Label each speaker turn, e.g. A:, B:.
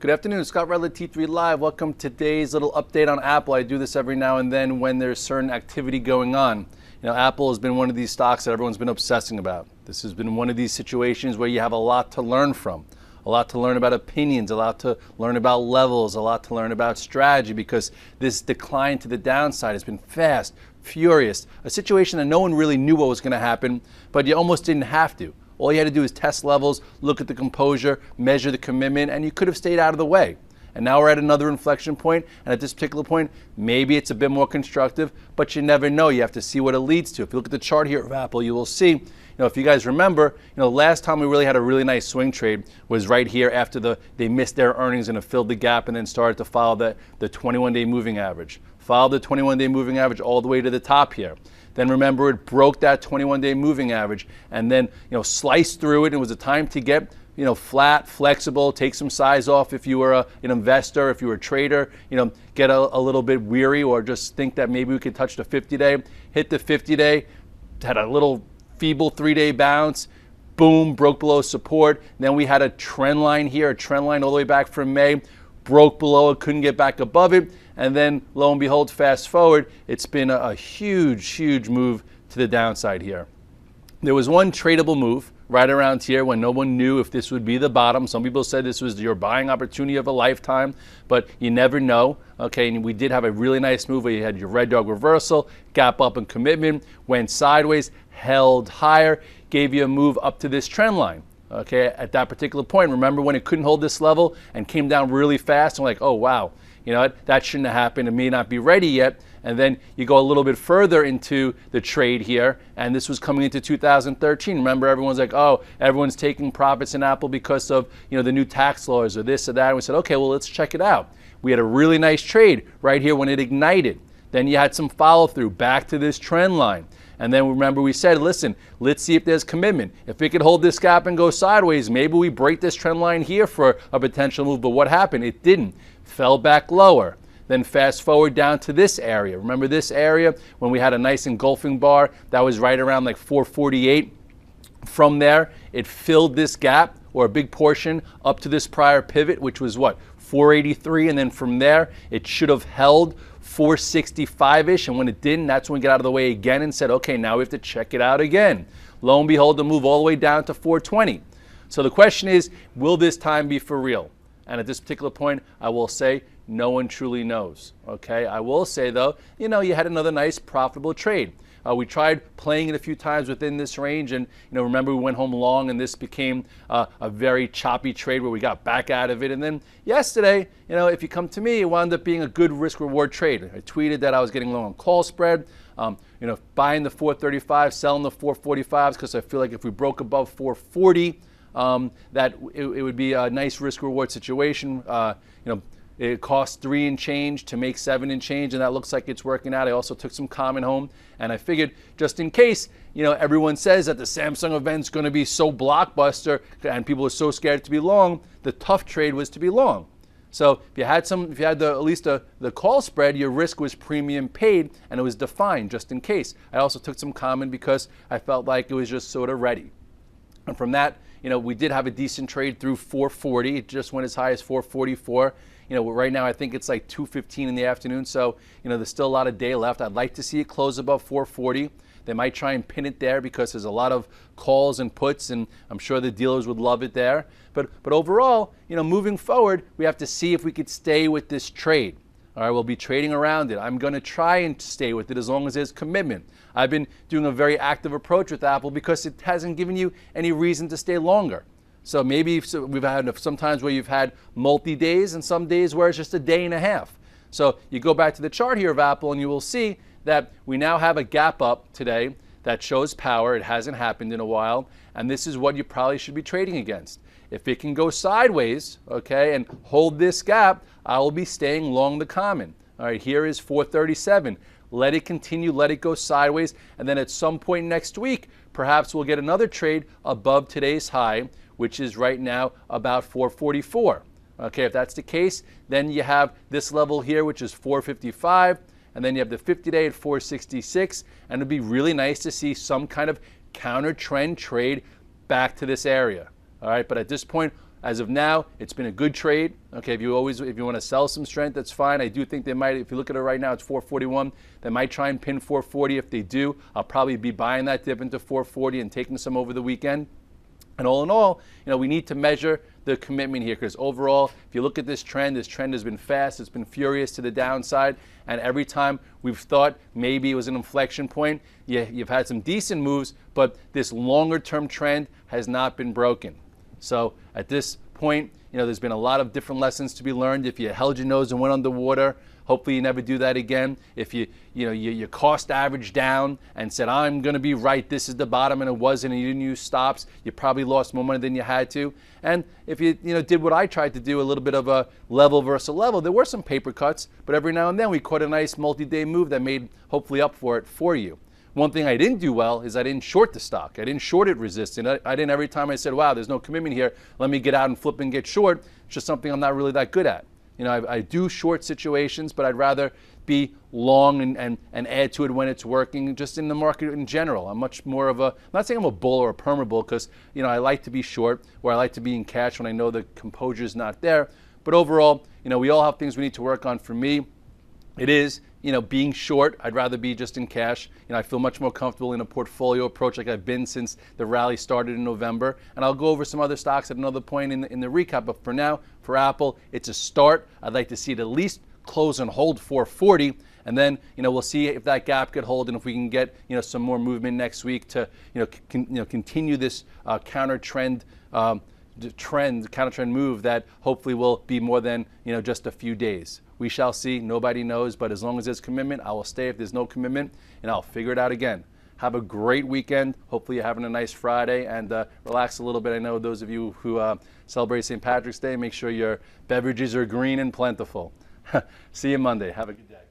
A: Good afternoon, Scott Redler, T3 Live. Welcome to today's little update on Apple. I do this every now and then when there's certain activity going on. Apple has been one of these stocks that everyone's been obsessing about. This has been one of these situations where you have a lot to learn from, a lot to learn about opinions, a lot to learn about levels, a lot to learn about strategy, because this decline to the downside has been fast, furious, a situation that no one really knew what was going to happen, but you almost didn't have to. All you had to do is test levels, look at the composure, measure the commitment, and you could have stayed out of the way. And now we're at another inflection point, and at this particular point, maybe it's a bit more constructive, but you never know. You have to see what it leads to. If you look at the chart here of Apple, you will see, if you guys remember, last time we really had a really nice swing trade was right here after they missed their earnings and it filled the gap and then started to follow the 21-day moving average. Followed the 21-day moving average all the way to the top here. Then remember, it broke that 21-day moving average and then sliced through it. And it was a time to get flat, flexible, take some size off if you were an investor, if you were a trader, get a little bit weary or just think that maybe we could touch the 50-day, hit the 50-day, had a little feeble 3-day bounce, boom, broke below support. Then we had a trend line here, a trend line all the way back from May, broke below it, couldn't get back above it. And then lo and behold, fast forward, it's been a huge, huge move to the downside here. There was one tradable move right around here when no one knew if this would be the bottom. Some people said this was your buying opportunity of a lifetime, but you never know. Okay, and we did have a really nice move where you had your red dog reversal, gap up in commitment, went sideways, held higher, gave you a move up to this trend line. Okay, at that particular point, remember when it couldn't hold this level and came down really fast and like, oh wow, that shouldn't have happened, it may not be ready yet. And then you go a little bit further into the trade here, and this was coming into 2013. Remember, everyone's like, oh, everyone's taking profits in Apple because of the new tax laws or this or that. And we said, okay, well, let's check it out. We had a really nice trade right here when it ignited. Then you had some follow through back to this trend line. And then remember we said, listen, let's see if there's commitment. If it could hold this gap and go sideways, maybe we break this trend line here for a potential move. But what happened? It didn't. Fell back lower. Then fast forward down to this area. Remember this area when we had a nice engulfing bar that was right around like 448. From there, it filled this gap or a big portion up to this prior pivot, which was what? 483. And then from there, it should have held 465-ish. And when it didn't, that's when we got out of the way again and said, okay, now we have to check it out again. Lo and behold, the move all the way down to 420. So the question is, will this time be for real? And at this particular point, I will say, no one truly knows. Okay, I will say though, you had another nice profitable trade. We tried playing it a few times within this range, and remember we went home long, and this became a very choppy trade where we got back out of it. And then yesterday, if you come to me, it wound up being a good risk-reward trade. I tweeted that I was getting low on call spread, buying the 435, selling the 445s because I feel like if we broke above 440, that it would be a nice risk-reward situation. It costs 3 and change to make 7 and change, and that looks like it's working out. I also took some common home, and I figured just in case, everyone says that the Samsung event's going to be so blockbuster and people are so scared to be long, the tough trade was to be long. So if you had at least the call spread, your risk was premium paid, and it was defined just in case. I also took some common because I felt like it was just sort of ready. And from that, we did have a decent trade through 440. It just went as high as 444. Right now I think it's like 2:15 in the afternoon, so there's still a lot of day left. I'd like to see it close above 440. They might try and pin it there because there's a lot of calls and puts, and I'm sure the dealers would love it there. But overall, moving forward, we have to see if we could stay with this trade. All right, we'll be trading around it. I'm going to try and stay with it as long as there's commitment. I've been doing a very active approach with Apple because it hasn't given you any reason to stay longer. So maybe we've had some times where you've had multi-days and some days where it's just a day and a half. So you go back to the chart here of Apple and you will see that we now have a gap up today that shows power. It hasn't happened in a while, and this is what you probably should be trading against. If it can go sideways, okay, and hold this gap, I will be staying long the common. All right, here is 437. Let it continue, let it go sideways, and then at some point next week, perhaps we'll get another trade above today's high, which is right now about 444. Okay, if that's the case, then you have this level here, which is 455, and then you have the 50-day at 466, and it'd be really nice to see some kind of counter trend trade back to this area. All right, but at this point, as of now, it's been a good trade. Okay, if you want to sell some strength, that's fine. I do think they might, if you look at it right now, it's 441. They might try and pin 440. If they do, I'll probably be buying that dip into 440 and taking some over the weekend. And all in all, we need to measure the commitment here, because overall, if you look at this trend has been fast, it's been furious to the downside, and every time we've thought maybe it was an inflection point, you've had some decent moves, but this longer term trend has not been broken. So at this point, there's been a lot of different lessons to be learned. If you held your nose and went underwater, hopefully you never do that again. If you cost average down and said, I'm going to be right, this is the bottom, and it wasn't, and you didn't use stops, you probably lost more money than you had to. And if you did what I tried to do, a little bit of a level versus a level, there were some paper cuts, but every now and then we caught a nice multi-day move that made hopefully up for it for you. One thing I didn't do well is I didn't short the stock. I didn't short it resistant. I didn't, every time I said, wow, there's no commitment here, let me get out and flip and get short. It's just something I'm not really that good at. I do short situations, but I'd rather be long and add to it when it's working, just in the market in general. I'm much more of I'm not saying I'm a bull or a perma bull, because I like to be short, or I like to be in cash when I know the composure is not there. But overall, we all have things we need to work on. For me, it is, being short. I'd rather be just in cash. I feel much more comfortable in a portfolio approach like I've been since the rally started in November. And I'll go over some other stocks at another point in the recap. But for now, for Apple, it's a start. I'd like to see it at least close and hold 440. And then, we'll see if that gap could hold and if we can get, some more movement next week to, continue this counter trend move that hopefully will be more than just a few days. We shall see. Nobody knows, but as long as there's commitment, I will stay. If there's no commitment, and I'll figure it out again. Have a great weekend. Hopefully you're having a nice Friday, and relax a little bit. I know those of you who celebrate St. Patrick's Day, make sure your beverages are green and plentiful. See you Monday. Have a good day.